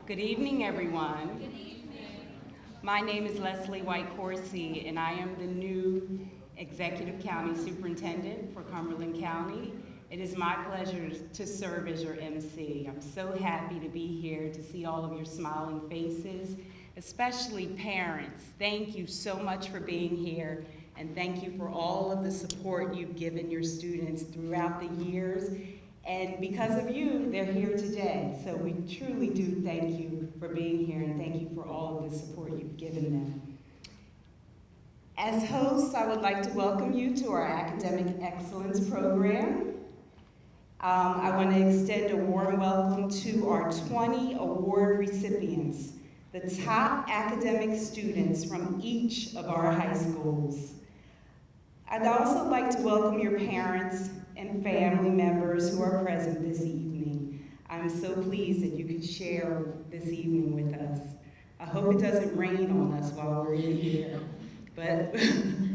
Good evening, everyone. Good evening. My name is Leslie White-Corsi, and I am the new Executive County Superintendent for Cumberland County. It is my pleasure to serve as your MC. I'm so happy to be here to see all of your smiling faces, especially parents. Thank you so much for being here, and thank you for all of the support you've given your students throughout the years. And because of you, they're here today. So we truly do thank you for being here, and thank you for all of the support you've given them. As hosts, I would like to welcome you to our Academic Excellence Program. I want to extend a warm welcome to our 20 award recipients, the top academic students from each of our high schools. I'd also like to welcome your parents and family members who are present this evening. I'm so pleased that you could share this evening with us. I hope it doesn't rain on us while we're in here, but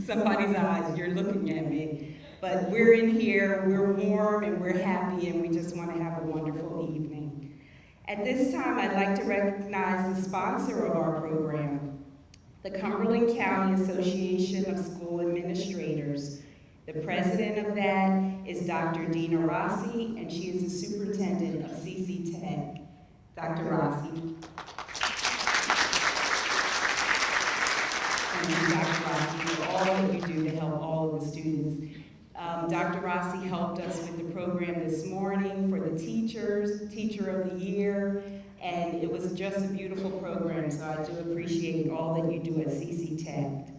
somebody's eyes, you're looking at me. But we're in here, we're warm and we're happy, and we just want to have a wonderful evening. At this time, I'd like to recognize the sponsor of our program, the Cumberland County Association of School Administrators. The president of that is Dr. Dina Rossi, and she is the superintendent of CC Tech. Dr. Rossi. Thank you, Dr. Rossi, for all that you do to help all of the students. Dr. Rossi helped us with the program this morning for the teachers, Teacher of the Year, and it was just a beautiful program, so I do appreciate all that you do at CC Tech.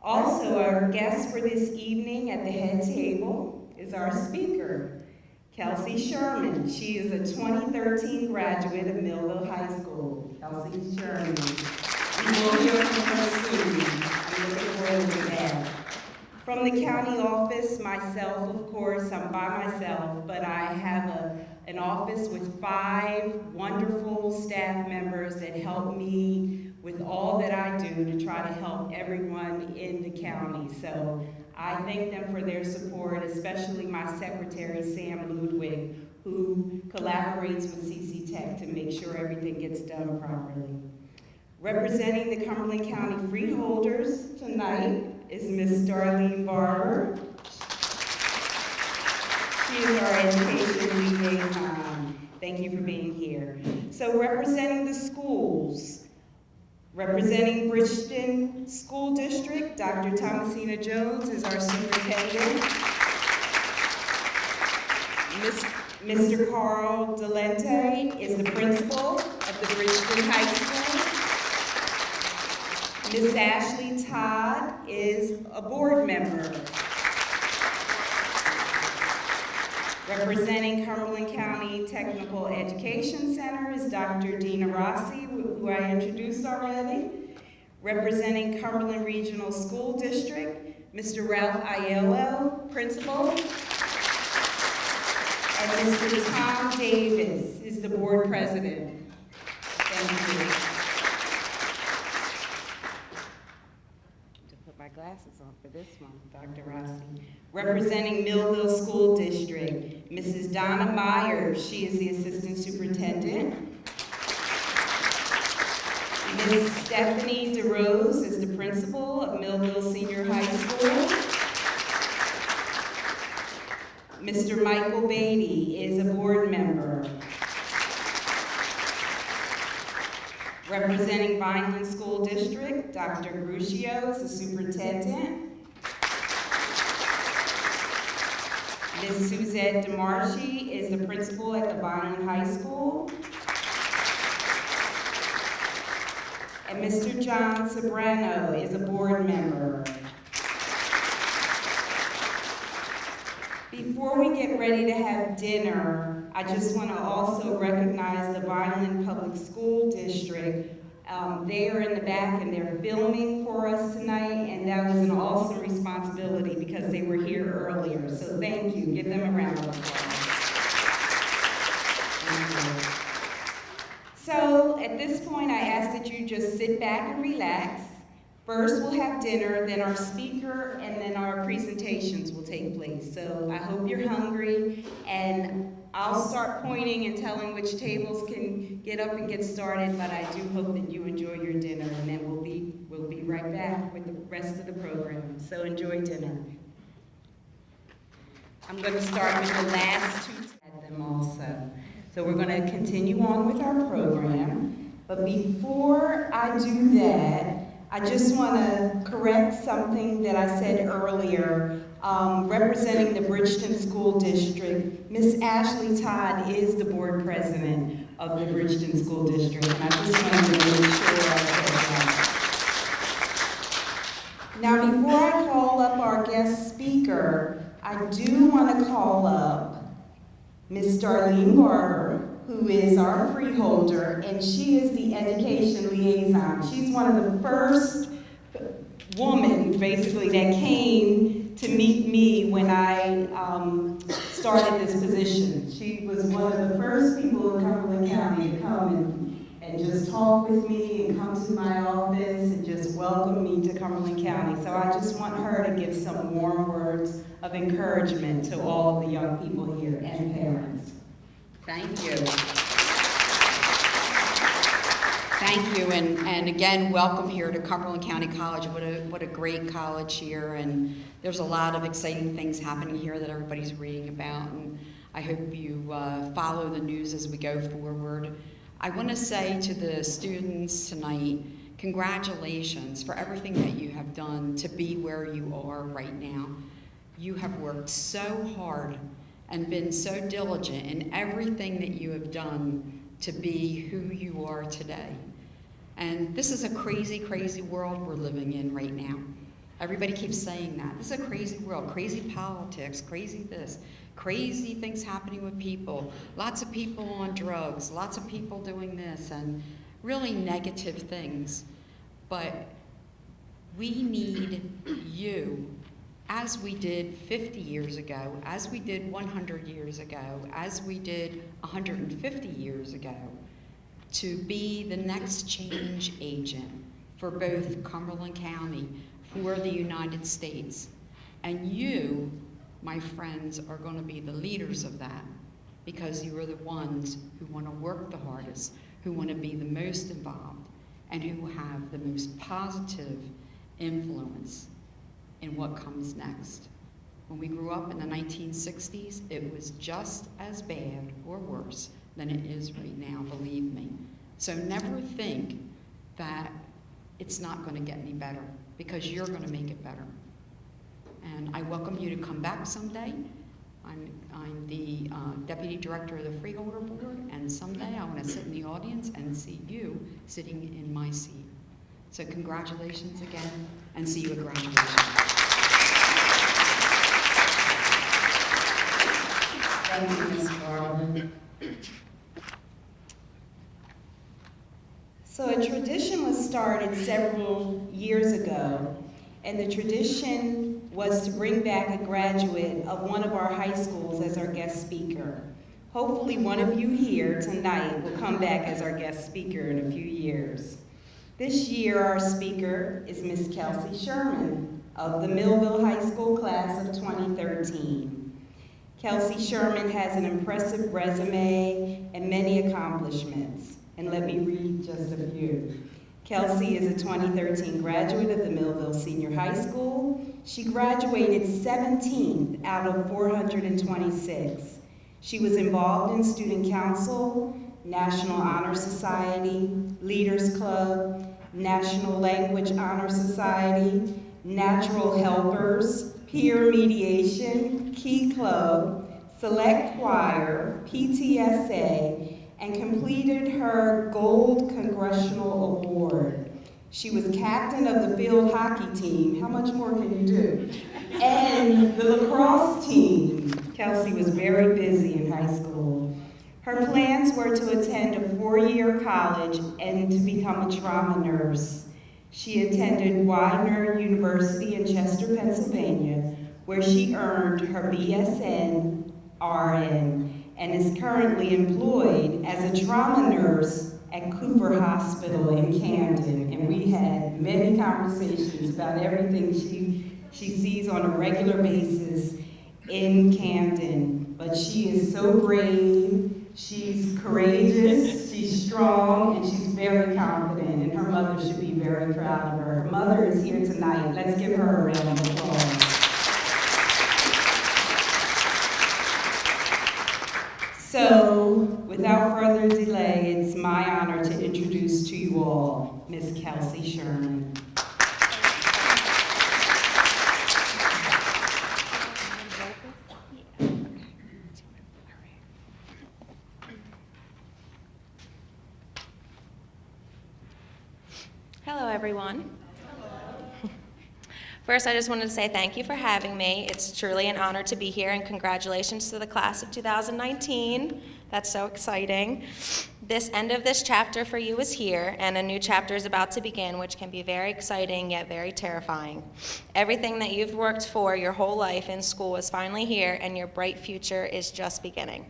Also, our guest for this evening at the head table is our speaker, Kelsey Sherman. She is a 2013 graduate of Millville High School. Kelsey Sherman. We will hear from her soon. I'm looking forward to that. From the county office, myself, of course, I'm by myself, but I have an office with 5 wonderful staff members that help me with all that I do to try to help everyone in the county. So I thank them for their support, especially my secretary, Sam Ludwig, who collaborates with CC Tech to make sure everything gets done properly. Representing the Cumberland County Freeholders tonight is Miss Darlene Barber. She is our education liaison. Thank you for being here. So representing the schools, representing Bridgeton School District, Dr. Thomasina Jones is our superintendent. Mr. Carl Delente is the principal of the Bridgeton High School. Ms. Ashley Todd is a board member. Representing Cumberland County Technical Education Center is Dr. Dina Rossi, who I introduced already. Representing Cumberland Regional School District, Mr. Ralph Aiello, principal. And Mr. Tom Davis is the board president. Thank you. My glasses on for this one, Dr. Rossi. Representing Millville School District, Mrs. Donna Myers, she is the Assistant Superintendent. Ms. Stephanie DeRose is the Principal of Millville Senior High School. Mr. Michael Beatty is a board member. Representing Vineland School District, Dr. Gruccio is the superintendent. Ms. Suzette DeMarchi is the principal at the Vineland High School. And Mr. John Sobrano is a board member. Before we get ready to have dinner, I just want to also recognize the Vineland Public School District. They are in the back and they're filming for us tonight, and that was an awesome responsibility because they were here earlier. So thank you. Give them a round of applause. So at this point, I ask that you just sit back and relax. First, we'll have dinner, then our speaker, and then our presentations will take place. So I hope you're hungry, and I'll start pointing and telling which tables can get up and get started, but I do hope that you enjoy your dinner, and then we'll be right back with the rest of the program. So enjoy dinner. I'm going to start with the last two at them also. So we're going to continue on with our program, but before I do that, I just want to correct something that I said earlier. Representing the Bridgeton School District, Miss Ashley Todd is the board president of the Bridgeton School District, and I just wanted to make sure I said that. Now, before I call up our guest speaker, I do want to call up Miss Darlene Barber, who is our freeholder, and she is the education liaison. She's one of the first woman, basically, that came to meet me when I started this position. She was one of the first people in Cumberland County to come and just talk with me and come to my office and just welcome me to Cumberland County. So I just want her to give some warm words of encouragement to all of the young people here and parents. Thank you. Thank you, and again, welcome here to Cumberland County College. What a great college here, and there's a lot of exciting things happening here that everybody's reading about, and I hope you follow the news as we go forward. I want to say to the students tonight, congratulations for everything that you have done to be where you are right now. You have worked so hard and been so diligent in everything that you have done to be who you are today. And this is a crazy, crazy world we're living in right now. Everybody keeps saying that. This is a crazy world, crazy politics, crazy this, crazy things happening with people, lots of people on drugs, lots of people doing this, and really negative things. But we need you, as we did 50 years ago, as we did 100 years ago, as we did 150 years ago, to be the next change agent for both Cumberland County, for the United States. And you, my friends, are going to be the leaders of that, because you are the ones who want to work the hardest, who want to be the most involved, and who have the most positive influence in what comes next. When we grew up in the 1960s, it was just as bad or worse than it is right now, believe me. So never think that it's not going to get any better, because you're going to make it better. And I welcome you to come back someday. I'm the Deputy Director of the Freeholder Board, and someday I want to sit in the audience and see you sitting in my seat. So congratulations again, and see you at graduation. Thank you, Ms. Garland. So a tradition was started several years ago, and the tradition was to bring back a graduate of one of our high schools as our guest speaker. Hopefully one of you here tonight will come back as our guest speaker in a few years. This year our speaker is Miss Kelsey Sherman of the Millville High School class of 2013. Kelsey Sherman has an impressive resume and many accomplishments, and let me read just a few. Kelsey is a 2013 graduate of the Millville Senior High School. She graduated 17th out of 426. She was involved in Student Council, National Honor Society, Leaders Club, National Language Honor Society, Natural Helpers, Peer Mediation, Key Club, Select Choir, PTSA, and completed her Gold Congressional Award. She was captain of the field hockey team. How much more can you do? And the lacrosse team. Kelsey was very busy in high school. Her plans were to attend a 4-year college and to become a trauma nurse. She attended Widener University in Chester, Pennsylvania, where she earned her BSN RN and is currently employed as a trauma nurse at Cooper Hospital in Camden. And we had many conversations about everything she sees on a regular basis in Camden. but she is so brave, she's courageous, she's strong, and she's very confident, and her mother should be very proud of her. Her mother is here tonight. Let's give her a round of applause. So, without further delay, it's my honor to introduce to you all Miss Kelsey Sherman. Hello, everyone. First, I just wanted to say thank you for having me. It's truly an honor to be here, and congratulations to the class of 2019. That's so exciting. This end of this chapter for you is here, and a new chapter is about to begin, which can be very exciting yet very terrifying. Everything that you've worked for your whole life in school is finally here, and your bright future is just beginning.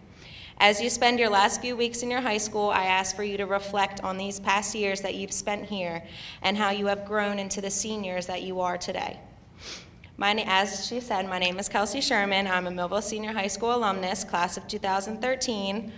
As you spend your last few weeks in your high school, I ask for you to reflect on these past years that you've spent here and how you have grown into the seniors that you are today. As she said, my name is Kelsey Sherman. I'm a Millville Senior High School alumnus, class of 2013.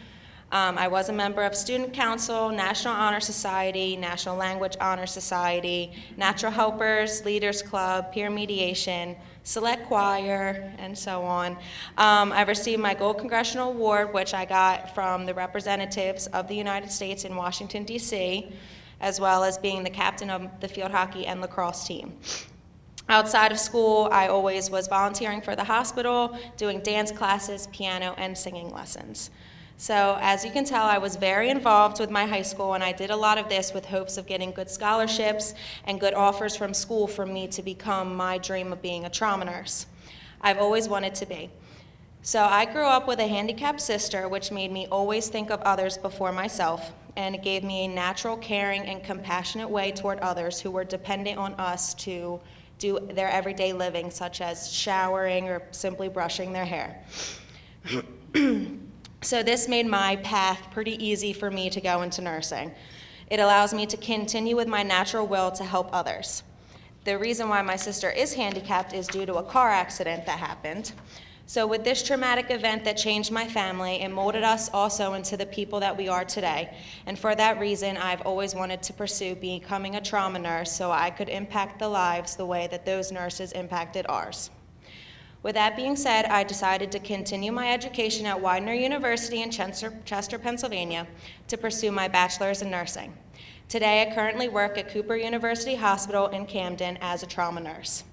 I was a member of Student Council, National Honor Society, National Language Honor Society, Natural Helpers, Leaders Club, Peer Mediation, Select Choir, and so on. I've received my Gold Congressional Award, which I got from the representatives of the United States in Washington, D.C., as well as being the captain of the field hockey and lacrosse team. Outside of school, I always was volunteering for the hospital, doing dance classes, piano, and singing lessons. So as you can tell, I was very involved with my high school, and I did a lot of this with hopes of getting good scholarships and good offers from school for me to become my dream of being a trauma nurse. I've always wanted to be. So I grew up with a handicapped sister, which made me always think of others before myself, and it gave me a natural, caring, and compassionate way toward others who were dependent on us to do their everyday living, such as showering or simply brushing their hair. So this made my path pretty easy for me to go into nursing. It allows me to continue with my natural will to help others. The reason why my sister is handicapped is due to a car accident that happened. So with this traumatic event that changed my family, it molded us also into the people that we are today. And for that reason, I've always wanted to pursue becoming a trauma nurse so I could impact the lives the way that those nurses impacted ours. With that being said, I decided to continue my education at Widener University in Chester, Pennsylvania, to pursue my bachelor's in nursing. Today, I currently work at Cooper University Hospital in Camden as a trauma nurse.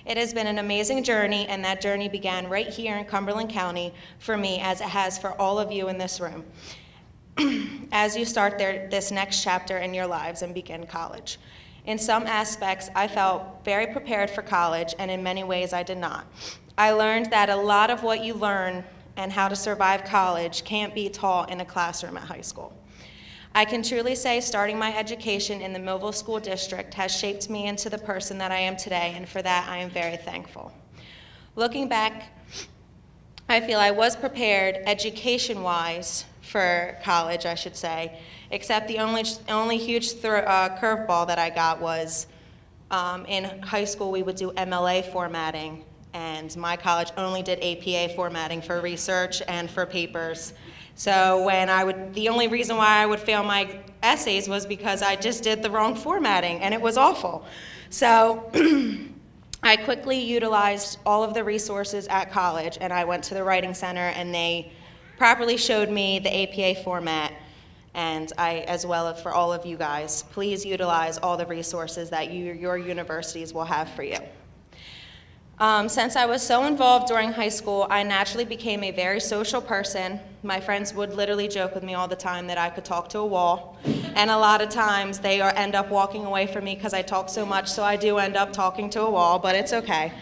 It has been an amazing journey, and that journey began right here in Cumberland County for me, as it has for all of you in this room, as you start this next chapter in your lives and begin college. In some aspects, I felt very prepared for college, and in many ways, I did not. I learned that a lot of what you learn and how to survive college can't be taught in a classroom at high school. I can truly say starting my education in the Millville School District has shaped me into the person that I am today, and for that I am very thankful. Looking back, I feel I was prepared education-wise for college, I should say, except the only huge curveball that I got was in high school we would do MLA formatting, and my college only did APA formatting for research and for papers. So the only reason why I would fail my essays was because I just did the wrong formatting, and it was awful. So I quickly utilized all of the resources at college, and I went to the Writing Center, and they properly showed me the APA format. And as well as for all of you guys, please utilize all the resources that your universities will have for you. Since I was so involved during high school, I naturally became a very social person. My friends would literally joke with me all the time that I could talk to a wall. And a lot of times they end up walking away from me because I talk so much, so I do end up talking to a wall, but it's okay.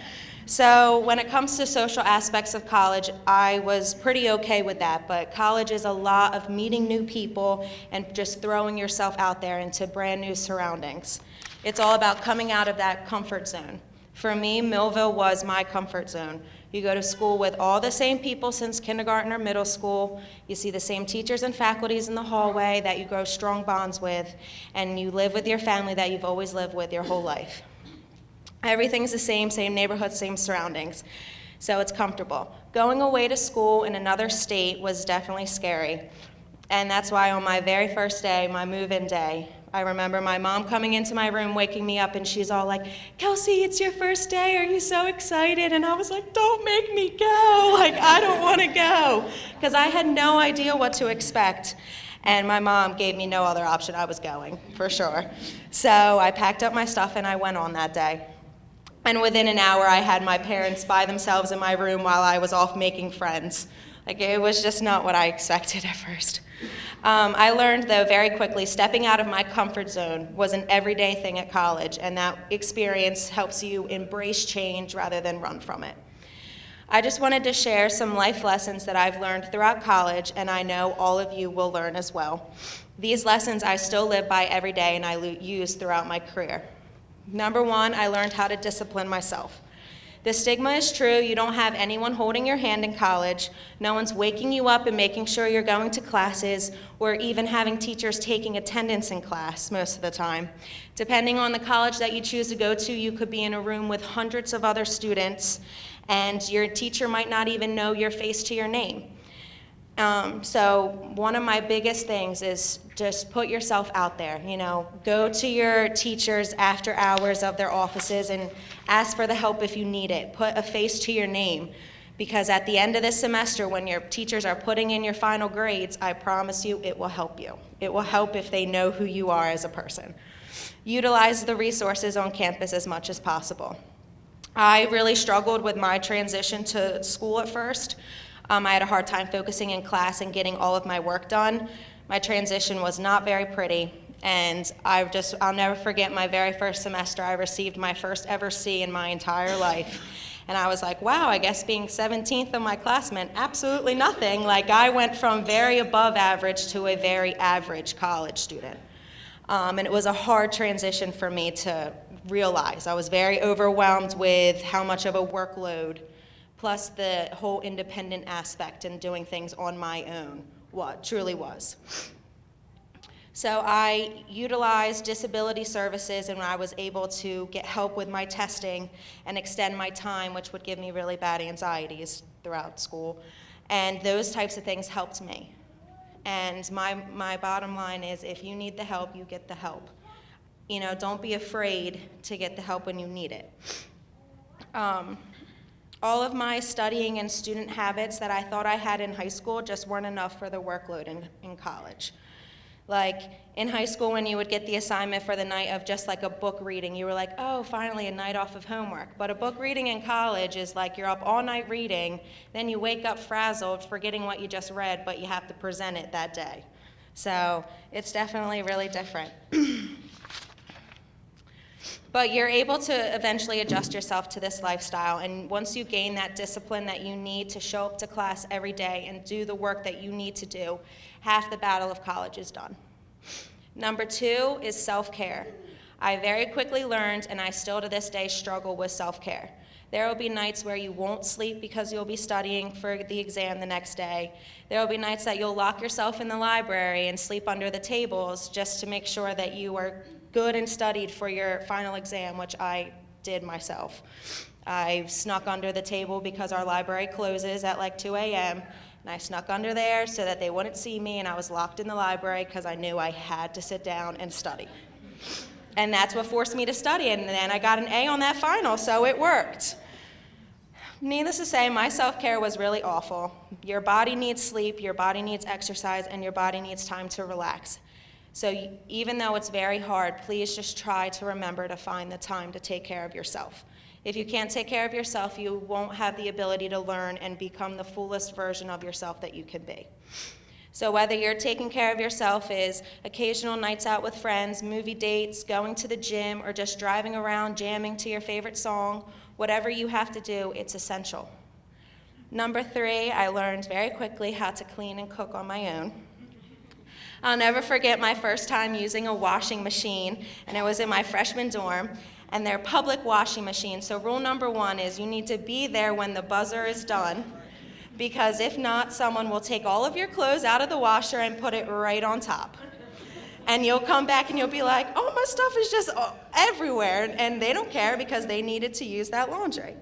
So when it comes to social aspects of college, I was pretty okay with that, but college is a lot of meeting new people and just throwing yourself out there into brand new surroundings. It's all about coming out of that comfort zone. For me, Millville was my comfort zone. You go to school with all the same people since kindergarten or middle school. You see the same teachers and faculties in the hallway that you grow strong bonds with, and you live with your family that you've always lived with your whole life. Everything's the same neighborhood, same surroundings, so it's comfortable. Going away to school in another state was definitely scary. And that's why on my very first day, my move-in day, I remember my mom coming into my room, waking me up, and she's all like, "Kelsey, it's your first day. Are you so excited?" And I was like, "Don't make me go. Like, I don't want to go." Because I had no idea what to expect. And my mom gave me no other option. I was going, for sure. So I packed up my stuff and I went on that day. And within an hour, I had my parents by themselves in my room while I was off making friends. Like, it was just not what I expected at first. I learned, though, very quickly, stepping out of my comfort zone was an everyday thing at college, and that experience helps you embrace change rather than run from it. I just wanted to share some life lessons that I've learned throughout college, and I know all of you will learn as well. These lessons I still live by every day and I use throughout my career. Number one, I learned how to discipline myself. The stigma is true. You don't have anyone holding your hand in college. No one's waking you up and making sure you're going to classes, or even having teachers taking attendance in class most of the time. Depending on the college that you choose to go to, you could be in a room with hundreds of other students, and your teacher might not even know your face to your name. So one of my biggest things is just put yourself out there. Go to your teachers after hours of their offices and ask for the help if you need it. Put a face to your name, because at the end of this semester, when your teachers are putting in your final grades, I promise you it will help you. It will help if they know who you are as a person. Utilize the resources on campus as much as possible. I really struggled with my transition to school at first. I had a hard time focusing in class and getting all of my work done. My transition was not very pretty, and I'll never forget my very first semester. I received my first ever C in my entire life. And I was like, wow, I guess being 17th of my class meant absolutely nothing. Like, I went from very above average to a very average college student. And it was a hard transition for me to realize. I was very overwhelmed with how much of a workload, plus the whole independent aspect and doing things on my own, what truly was. So I utilized disability services, and I was able to get help with my testing and extend my time, which would give me really bad anxieties throughout school. And those types of things helped me. And my bottom line is, if you need the help, you get the help. Don't be afraid to get the help when you need it. All of my studying and student habits that I thought I had in high school just weren't enough for the workload in college. Like, in high school, when you would get the assignment for the night of just like a book reading, you were like, oh, finally a night off of homework. But a book reading in college is like you're up all night reading, then you wake up frazzled, forgetting what you just read, but you have to present it that day. So it's definitely really different. But you're able to eventually adjust yourself to this lifestyle, and once you gain that discipline that you need to show up to class every day and do the work that you need to do, half the battle of college is done. Number two is self-care. I very quickly learned, and I still to this day struggle with self-care. There will be nights where you won't sleep because you'll be studying for the exam the next day. There will be nights that you'll lock yourself in the library and sleep under the tables just to make sure that you are good and studied for your final exam, which I did myself. I snuck under the table because our library closes at like 2 a.m., and I snuck under there so that they wouldn't see me, and I was locked in the library because I knew I had to sit down and study. And that's what forced me to study, and then I got an A on that final, so it worked. Needless to say, my self-care was really awful. Your body needs sleep, your body needs exercise, and your body needs time to relax. So even though it's very hard, please just try to remember to find the time to take care of yourself. If you can't take care of yourself, you won't have the ability to learn and become the fullest version of yourself that you can be. So whether you're taking care of yourself is occasional nights out with friends, movie dates, going to the gym, or just driving around jamming to your favorite song, whatever you have to do, it's essential. Number three, I learned very quickly how to clean and cook on my own. I'll never forget my first time using a washing machine, and it was in my freshman dorm, and they're public washing machines. So rule number one is you need to be there when the buzzer is done, because if not, someone will take all of your clothes out of the washer and put it right on top. And you'll come back and you'll be like, oh, my stuff is just everywhere, and they don't care because they needed to use that laundry.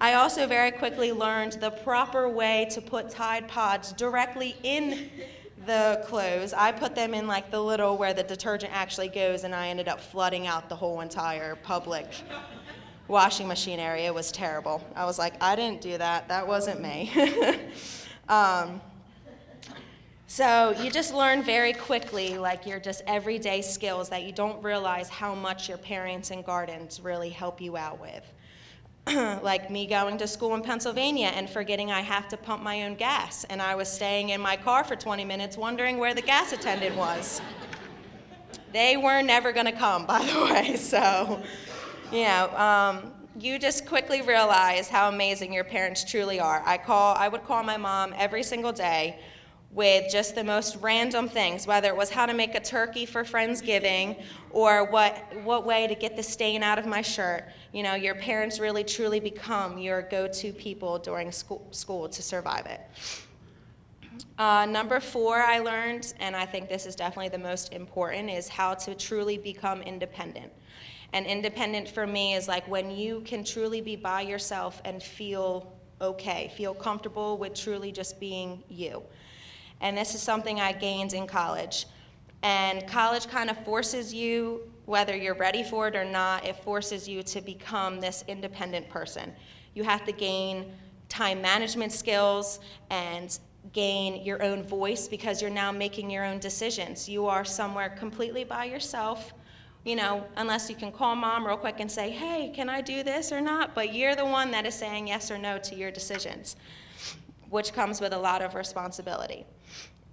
I also very quickly learned the proper way to put Tide Pods directly in the clothes. I put them in like the little where the detergent actually goes, and I ended up flooding out the whole entire public washing machine area. It was terrible. I was like, I didn't do that. That wasn't me. So you just learn very quickly, like your just everyday skills that you don't realize how much your parents and guardians really help you out with. Like me going to school in Pennsylvania and forgetting I have to pump my own gas, and I was staying in my car for 20 minutes wondering where the gas attendant was. They were never going to come, by the way, so, you just quickly realize how amazing your parents truly are. I would call my mom every single day with just the most random things, whether it was how to make a turkey for Friendsgiving or what way to get the stain out of my shirt. Your parents really truly become your go-to people during school to survive it. Number 4 I learned, and I think this is definitely the most important, is how to truly become independent. And independent for me is like when you can truly be by yourself and feel okay, feel comfortable with truly just being you. And this is something I gained in college. And college kind of forces you, whether you're ready for it or not, it forces you to become this independent person. You have to gain time management skills and gain your own voice because you're now making your own decisions. You are somewhere completely by yourself, unless you can call mom real quick and say, hey, can I do this or not? But you're the one that is saying yes or no to your decisions, which comes with a lot of responsibility.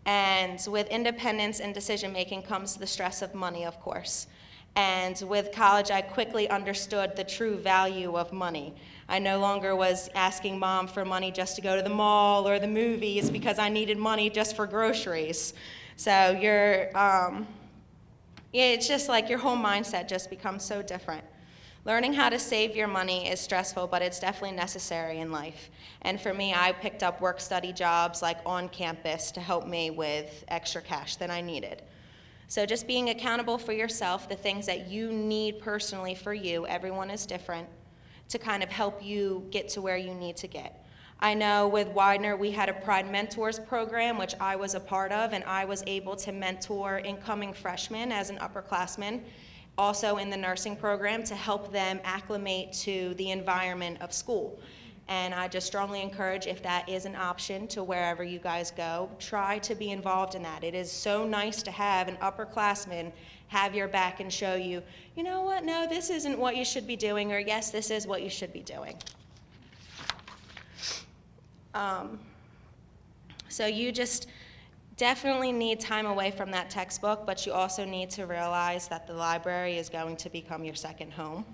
And with independence and decision-making comes the stress of money, of course. And with college, I quickly understood the true value of money. I no longer was asking mom for money just to go to the mall or the movies because I needed money just for groceries. So it's just like your whole mindset just becomes so different. Learning how to save your money is stressful, but it's definitely necessary in life. And for me, I picked up work-study jobs like on campus to help me with extra cash that I needed. So just being accountable for yourself, the things that you need personally for you, everyone is different, to kind of help you get to where you need to get. I know with Widener, we had a Pride Mentors program, which I was a part of, and I was able to mentor incoming freshmen as an upperclassman, also in the nursing program, to help them acclimate to the environment of school. And I just strongly encourage, if that is an option to wherever you guys go, try to be involved in that. It is so nice to have an upperclassman have your back and show you, you know what, no, this isn't what you should be doing, or yes, this is what you should be doing. So you just definitely need time away from that textbook, but you also need to realize that the library is going to become your second home.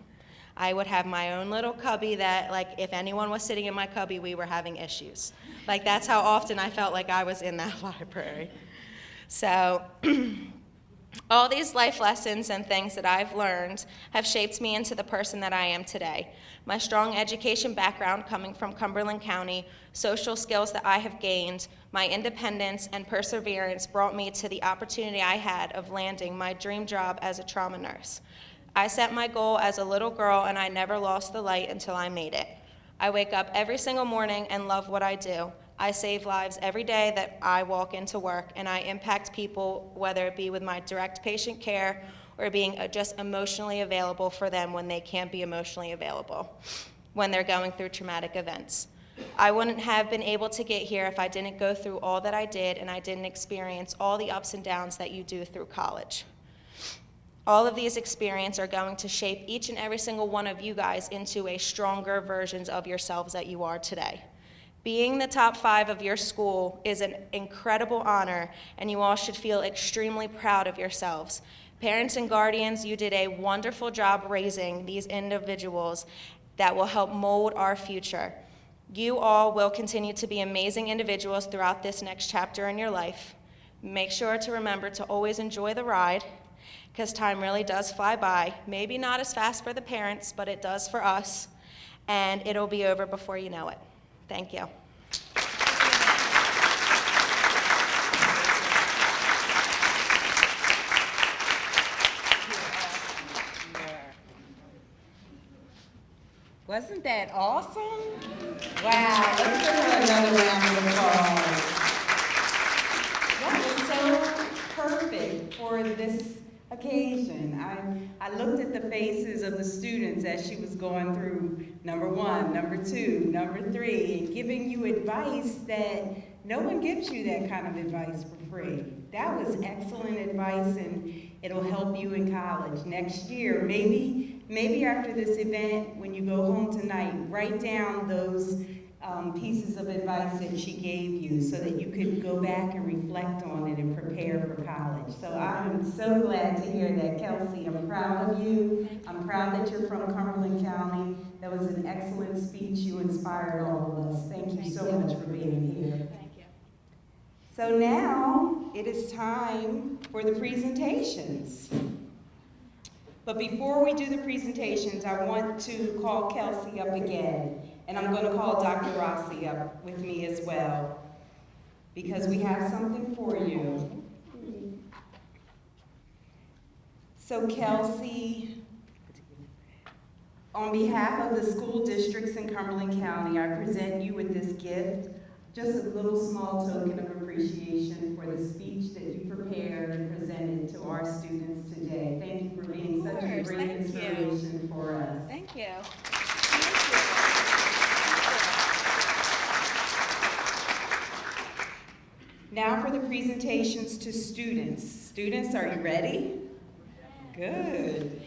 I would have my own little cubby that, like, if anyone was sitting in my cubby, we were having issues. Like, that's how often I felt like I was in that library. So all these life lessons and things that I've learned have shaped me into the person that I am today. My strong education background coming from Cumberland County, social skills that I have gained, my independence and perseverance brought me to the opportunity I had of landing my dream job as a trauma nurse. I set my goal as a little girl, and I never lost the light until I made it. I wake up every single morning and love what I do. I save lives every day that I walk into work, and I impact people, whether it be with my direct patient care or being just emotionally available for them when they can't be emotionally available, when they're going through traumatic events. I wouldn't have been able to get here if I didn't go through all that I did and I didn't experience all the ups and downs that you do through college. All of these experiences are going to shape each and every single one of you guys into a stronger versions of yourselves that you are today. Being the top 5 of your school is an incredible honor, and you all should feel extremely proud of yourselves. Parents and guardians, you did a wonderful job raising these individuals that will help mold our future. You all will continue to be amazing individuals throughout this next chapter in your life. Make sure to remember to always enjoy the ride, because time really does fly by. Maybe not as fast for the parents, but it does for us, and it'll be over before you know it. Thank you. Wasn't that awesome? Wow, let's give her another round of applause. That was so perfect for this occasion. I looked at the faces of the students as she was going through number 1, number 2, number 3, and giving you advice that no one gives you that kind of advice for free. That was excellent advice, and it'll help you in college. Next year, maybe after this event, when you go home tonight, write down those pieces of advice that she gave you so that you could go back and reflect on it and prepare for college. So I'm so glad to hear that, Kelsey. I'm proud of you. I'm proud that you're from Cumberland County. That was an excellent speech. You inspired all of us. Thank you so much for being here. Thank you. So now it is time for the presentations. But before we do the presentations, I want to call Kelsey up again. And I'm going to call Dr. Rossi up with me as well, because we have something for you. So Kelsey, on behalf of the school districts in Cumberland County, I present you with this gift, just a little small token of appreciation for the speech that you prepared and presented to our students today. Thank you for being such a great inspiration for us. Thank you. Now for the presentations to students. Students, are you ready? Good.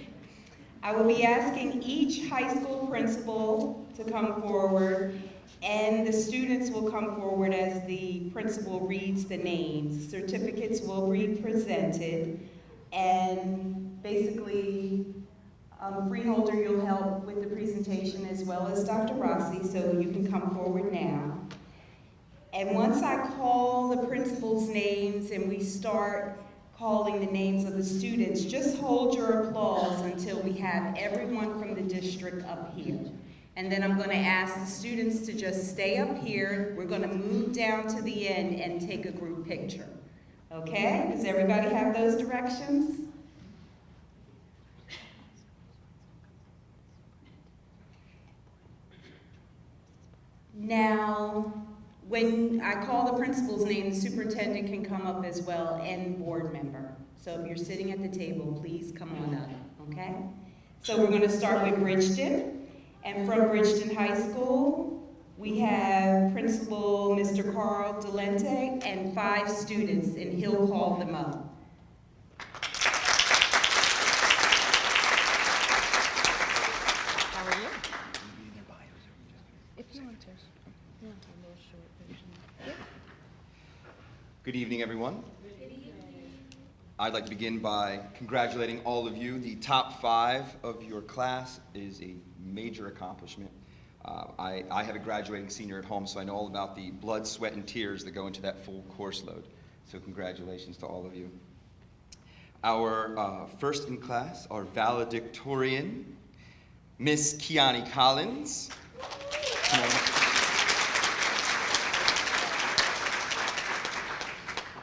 I will be asking each high school principal to come forward, and the students will come forward as the principal reads the names. Certificates will be presented, and basically, Freeholder, you'll help with the presentation as well as Dr. Rossi, so you can come forward now. And once I call the principal's names and we start calling the names of the students, just hold your applause until we have everyone from the district up here. And then I'm going to ask the students to just stay up here. We're going to move down to the end and take a group picture. Okay? Does everybody have those directions? Now, when I call the principal's name, the superintendent can come up as well, and board member. So if you're sitting at the table, please come on up, okay? So we're going to start with Bridgeton. And from Bridgeton High School, we have Principal Mr. Carl Delente and 5 students, and he'll call them up. How are you? If you want to. Good evening, everyone. I'd like to begin by congratulating all of you. The top 5 of your class is a major accomplishment. I have a graduating senior at home, so I know all about the blood, sweat, and tears that go into that full course load. So congratulations to all of you. Our first in class, our valedictorian, Miss Kiani Collins.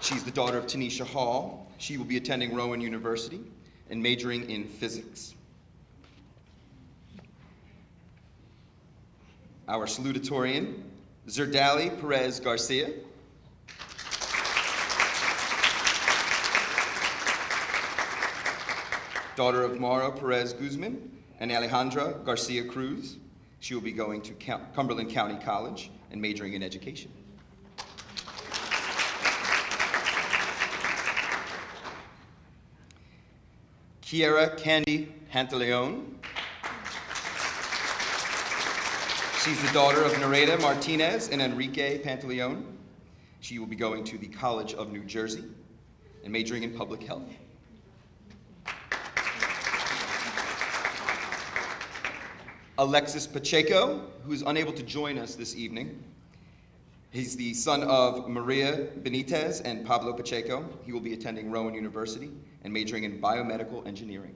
She's the daughter of Tanisha Hall. She will be attending Rowan University and majoring in physics. Our salutatorian, Zerdali Perez Garcia. Daughter of Mauro Perez Guzman and Alejandra Garcia Cruz. She will be going to Cumberland County College and majoring in education. Kiera Candy Pantaleon. She's the daughter of Nereda Martinez and Enrique Pantaleon. She will be going to the College of New Jersey and majoring in public health. Alexis Pacheco, who is unable to join us this evening. He's the son of Maria Benitez and Pablo Pacheco. He will be attending Rowan University and majoring in biomedical engineering.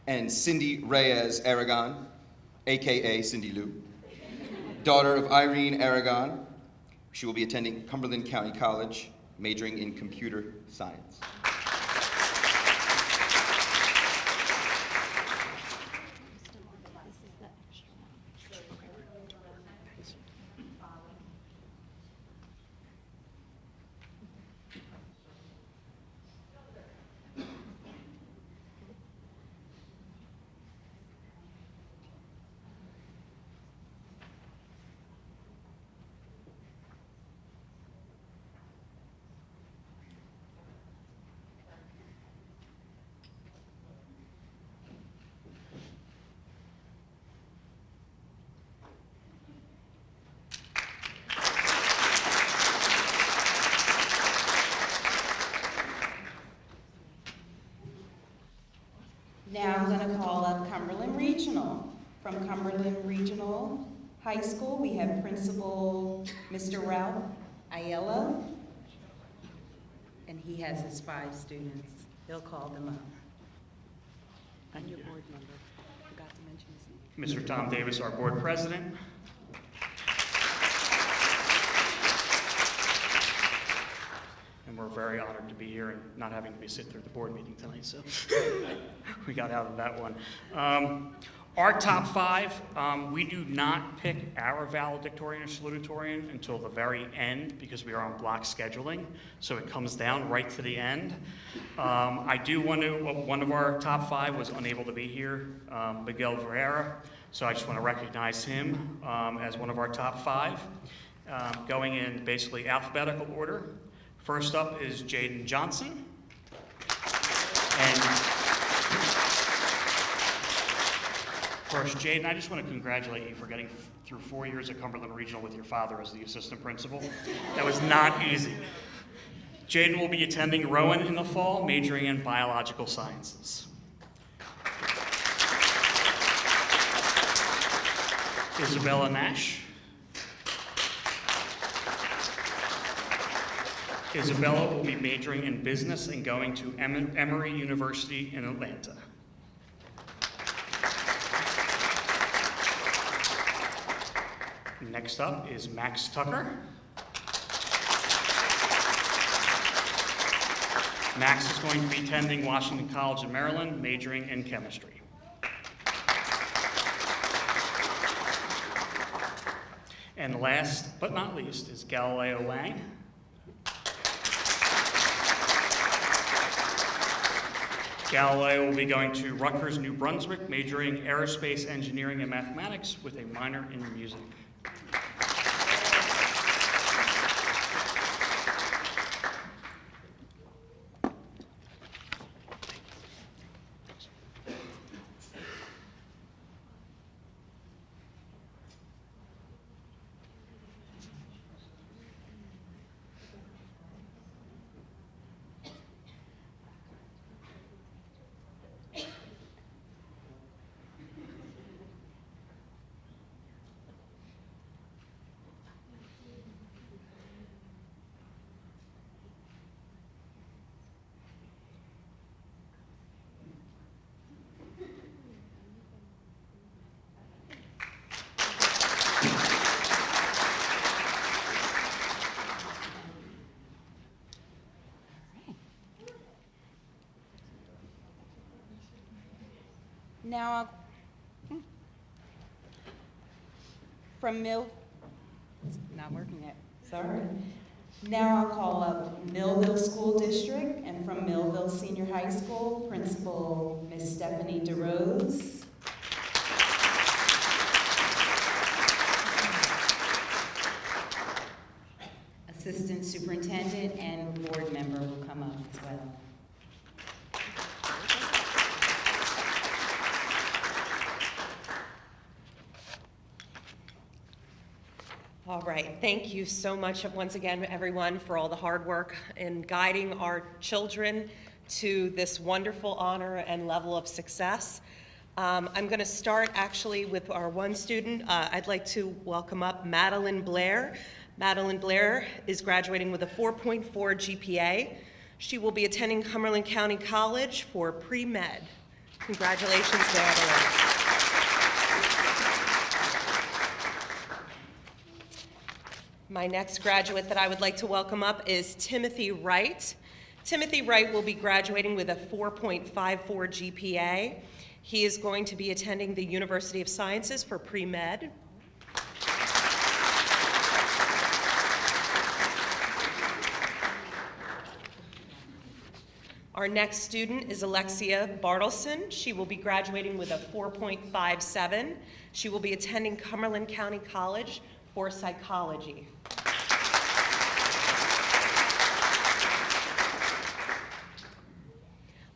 And Cindy Reyes Aragon, AKA Cindy Lou, daughter of Irene Aragon. She will be attending Cumberland County College, majoring in computer science. From Cumberland Regional High School, we have Principal Mr. Ralph Ayala, and he has his 5 students. He'll call them up. Thank you. Board member, forgot to mention his name. Mr. Tom Davis, our board president. And we're very honored to be here and not having to be sit through the board meeting tonight, so we got out of that one. Our top 5, we do not pick our valedictorian or salutatorian until the very end because we are on block scheduling, so it comes down right to the end. I do want to, one of our top 5 was unable to be here, Miguel Ferreira, so I just want to recognize him as one of our top 5. Going in basically alphabetical order. First up is Jaden Johnson. And first, Jaden, I just want to congratulate you for getting through 4 years at Cumberland Regional with your father as the assistant principal. That was not easy. Jaden will be attending Rowan in the fall, majoring in biological sciences. Isabella Nash. Isabella will be majoring in business and going to Emory University in Atlanta. Next up is Max Tucker. Max is going to be attending Washington College in Maryland, majoring in chemistry. And last but not least is Galileo Wang. Galileo will be going to Rutgers, New Brunswick, majoring aerospace engineering and mathematics with a minor in music. Now, from not working yet, sorry. Now I'll call up Millville School District, and from Millville Senior High School, Principal Ms. Stephanie DeRose. Assistant Superintendent and board member will come up as well. All right, thank you so much once again, everyone, for all the hard work in guiding our children to this wonderful honor and level of success. I'm going to start actually with our one student. I'd like to welcome up Madeline Blair. Madeline Blair is graduating with a 4.4 GPA. She will be attending Cumberland County College for pre-med. Congratulations, Madeline. My next graduate that I would like to welcome up is Timothy Wright. Timothy Wright will be graduating with a 4.54 GPA. He is going to be attending the University of Sciences for pre-med. Our next student is Alexia Bartleson. She will be graduating with a 4.57. She will be attending Cumberland County College for psychology.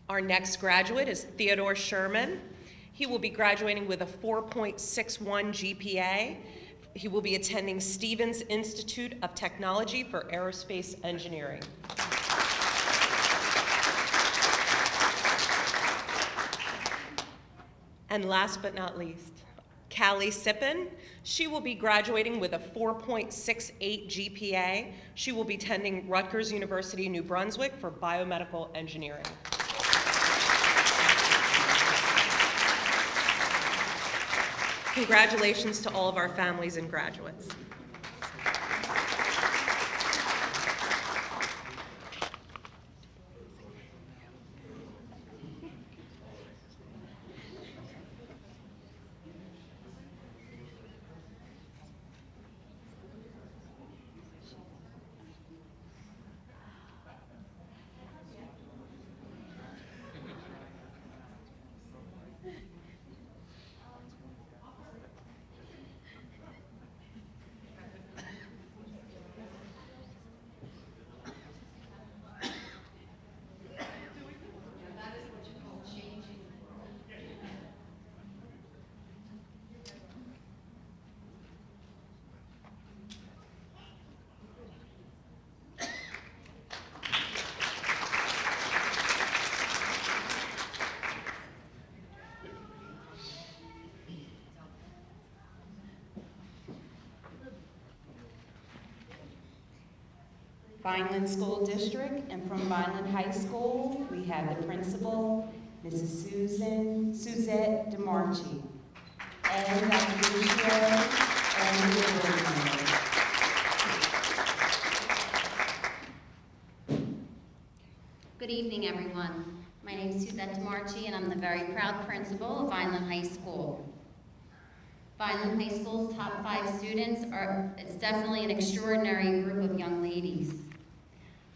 Our next graduate is Theodore Sherman. He will be graduating with a 4.61 GPA. He will be attending Stevens Institute of Technology for aerospace engineering. And last but not least, Callie Sippen. She will be graduating with a 4.68 GPA. She will be attending Rutgers University, New Brunswick for biomedical engineering. Congratulations to all of our families and graduates. Vineland School District, and from Vineland High School, we have the principal, Mrs. Suzette DeMarchi, and Dr. Lucia and the board members. Good evening, everyone. My name is Suzette DeMarchi, and I'm the very proud principal of Vineland High School. Vineland High School's top 5 students it's definitely an extraordinary group of young ladies.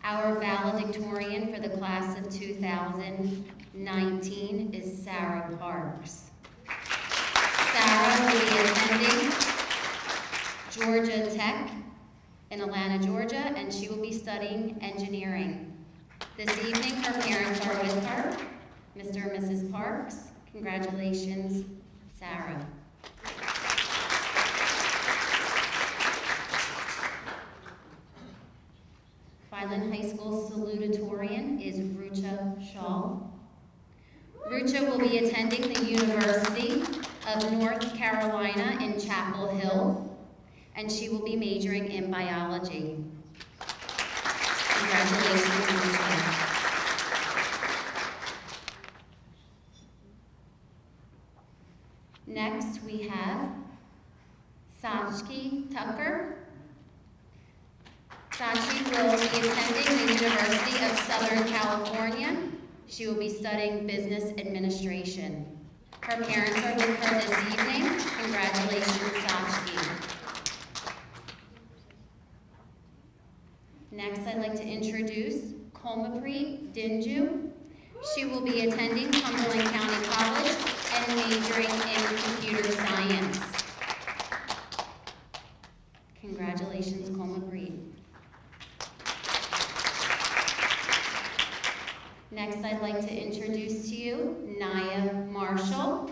Our valedictorian for the class of 2019 is Sarah Parks. Sarah will be attending Georgia Tech in Atlanta, Georgia, and she will be studying engineering. This evening, her parents are with her, Mr. and Mrs. Parks. Congratulations, Sarah. Vineland High School salutatorian is Rucha Shaw. Rucha will be attending the University of North Carolina in Chapel Hill, and she will be majoring in biology. Congratulations, Rucha. Next, we have Sajki Tucker. Sachi will be attending the University of Southern California. She will be studying business administration. Her parents are with her this evening. Congratulations, Sachi. Next, I'd like to introduce Kolmapreet Dinju. She will be attending Cumberland County College and majoring in computer science. Congratulations, Kolmapreet. Next, I'd like to introduce to you Naya Marshall.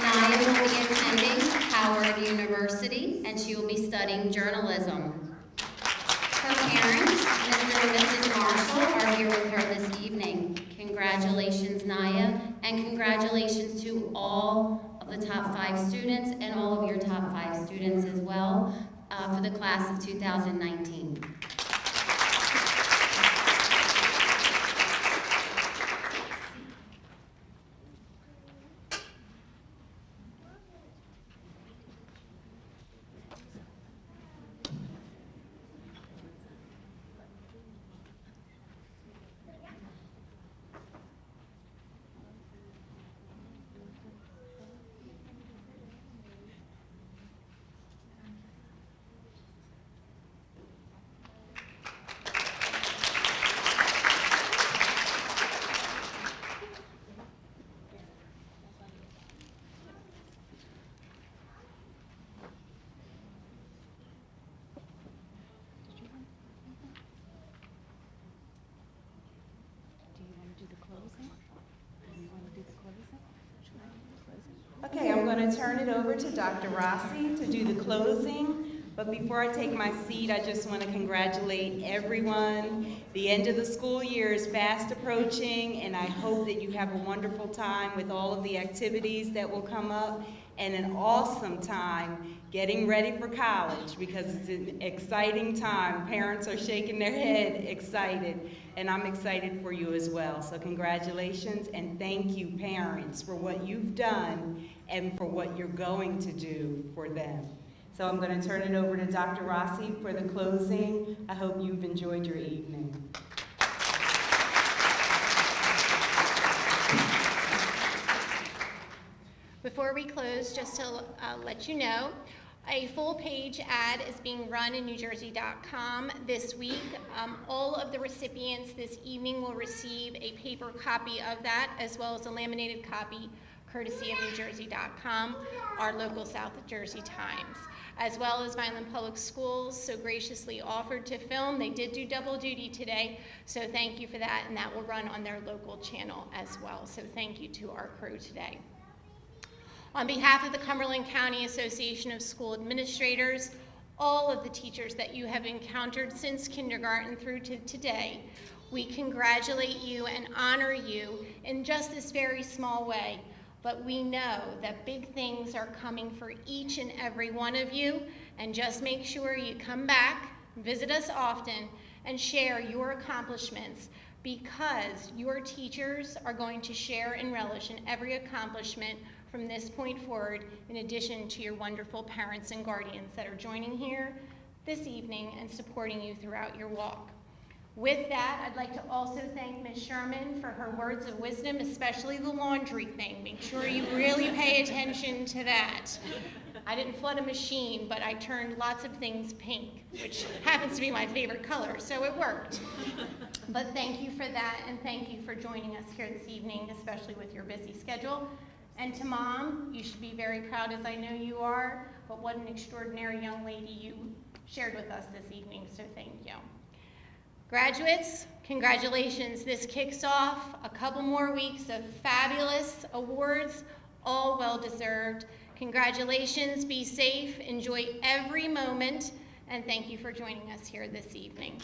Naya will be attending Howard University, and she will be studying journalism. Her parents, Mr. and Mrs. Marshall, are here with her this evening. Congratulations, Naya, and congratulations to all of the top 5 students and all of your top 5 students as well for the class of 2019. Okay, I'm going to turn it over to Dr. Rossi to do the closing. But before I take my seat, I just want to congratulate everyone. The end of the school year is fast approaching, and I hope that you have a wonderful time with all of the activities that will come up, and an awesome time getting ready for college, because it's an exciting time. Parents are shaking their head excited, and I'm excited for you as well. So congratulations, and thank you, parents, for what you've done and for what you're going to do for them. So I'm going to turn it over to Dr. Rossi for the closing. I hope you've enjoyed your evening. Before we close, just to let you know, a full-page ad is being run in NewJersey.com this week. All of the recipients this evening will receive a paper copy of that, as well as a laminated copy courtesy of NewJersey.com, our local South Jersey Times, as well as Vineland Public Schools so graciously offered to film. They did do double duty today, so thank you for that, and that will run on their local channel as well. So thank you to our crew today. On behalf of the Cumberland County Association of School Administrators, all of the teachers that you have encountered since kindergarten through to today, we congratulate you and honor you in just this very small way. But we know that big things are coming for each and every one of you, and just make sure you come back, visit us often, and share your accomplishments, because your teachers are going to share and relish in every accomplishment from this point forward, in addition to your wonderful parents and guardians that are joining here this evening and supporting you throughout your walk. With that, I'd like to also thank Ms. Sherman for her words of wisdom, especially the laundry thing. Make sure you really pay attention to that. I didn't flood a machine, but I turned lots of things pink, which happens to be my favorite color, so it worked. But thank you for that, and thank you for joining us here this evening, especially with your busy schedule. And to Mom, you should be very proud, as I know you are, but what an extraordinary young lady you shared with us this evening, so thank you. Graduates, congratulations. This kicks off a couple more weeks of fabulous awards, all well-deserved. Congratulations, be safe, enjoy every moment, and thank you for joining us here this evening.